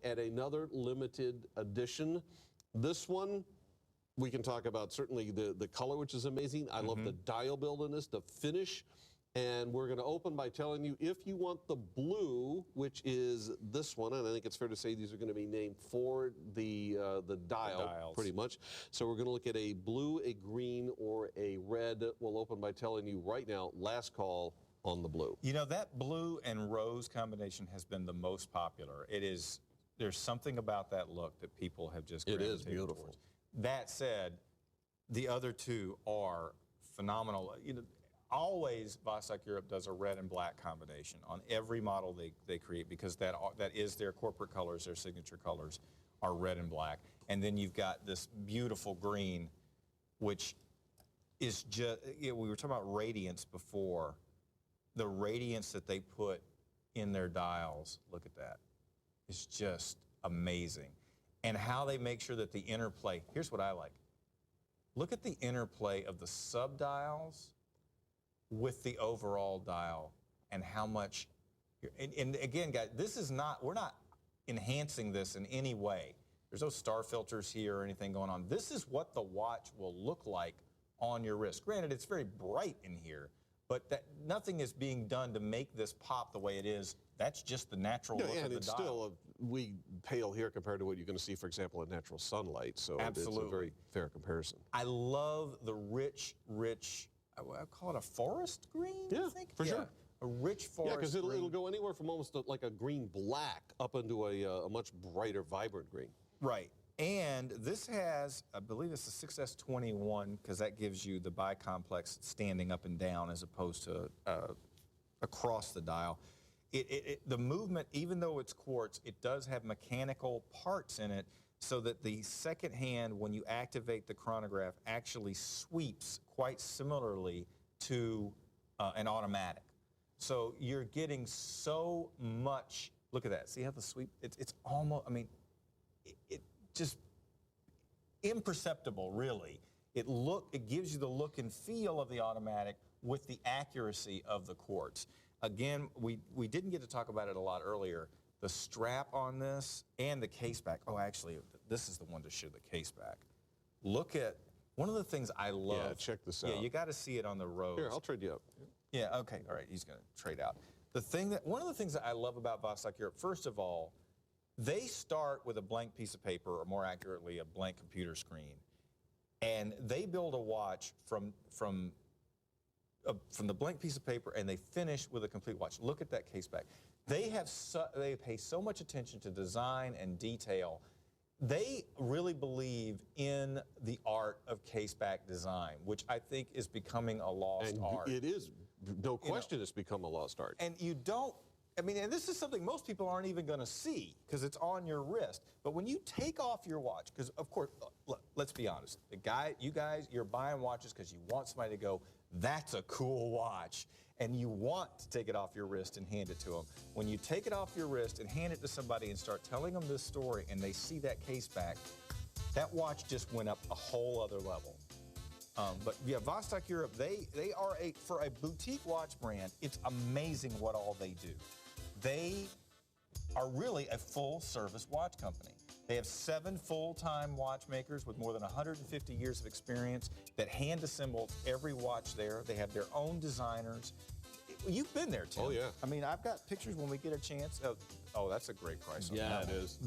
at another limited edition. This one, we can talk about certainly the color, which is amazing. I love the dial build in this, the finish. And we're going to open by telling you if you want the blue, which is this one, and I think it's fair to say these are going to be named for the dial, pretty much. So we're going to look at a blue, a green, or a red. We'll open by telling you right now, last call on the blue. You know, that blue and rose combination has been the most popular. It is, there's something about that look that people have just gravitated It is beautiful. towards. That said, the other two are phenomenal. You know, always Vostok Europe does a red and black combination on every model they create, because that is their corporate colors, their signature colors are red and black. And then you've got this beautiful green, which is just, you know, we were talking about radiance before. The radiance that they put in their dials, look at that, is just amazing. And how they make sure that the interplay, here's what I like. Look at the interplay of the sub-dials with the overall dial and how much, and again, guys, this is not, we're not enhancing this in any way. There's no star filters here or anything going on. This is what the watch will look like on your wrist. Granted, it's very bright in here, but that nothing is being done to make this pop the way it is. That's just the natural look of the dial. And it's still pale here compared to what you're going to see, for example, in natural sunlight. So Absolutely. It's a very fair comparison. I love the rich, I call it a forest green, Yeah, I think? for sure. A rich forest Yeah, because green. it'll go anywhere from almost like a green-black up into a much brighter, vibrant green. Right. And this has, I believe it's the 6S21, because that gives you the bicomplex standing up and down as opposed to across the dial. The movement, even though it's quartz, it does have mechanical parts in it so that the second hand, when you activate the chronograph, actually sweeps quite similarly to an automatic. So you're getting so much, look at that, see how the sweep, it's almost, I mean, it just imperceptible, really. It gives you the look and feel of the automatic with the accuracy of the quartz. Again, we didn't get to talk about it a lot earlier. The strap on this and the case back. Oh, actually, this is the one to show the case back. Look at, one of the things I love. Yeah, check this out. Yeah, you got to see it on the road. Here, I'll trade you up. Yeah, okay, all right, he's going to trade out. One of the things that I love about Vostok Europe, first of all, they start with a blank piece of paper, or more accurately, a blank computer screen, and they build a watch from the blank piece of paper, and they finish with a complete watch. Look at that case back. They pay so much attention to design and detail. They really believe in the art of case back design, which I think is becoming a lost art. It is, no question, it's become a lost art. And you don't, I mean, and this is something most people aren't even going to see because it's on your wrist. But when you take off your watch, because of course, let's be honest, you guys, you're buying watches because you want somebody to go, that's a cool watch. And you want to take it off your wrist and hand it to them. When you take it off your wrist and hand it to somebody and start telling them this story and they see that case back, that watch just went up a whole other level. But yeah, Vostok Europe, they are for a boutique watch brand, it's amazing what all they do. They are really a full-service watch company. They have 7 full-time watchmakers with more than 150 years of experience that hand-assemble every watch there. They have their own designers. You've been there, Tim. Oh, yeah. I mean, I've got pictures when we get a chance. Oh, that's a great price on that. Yeah, it is.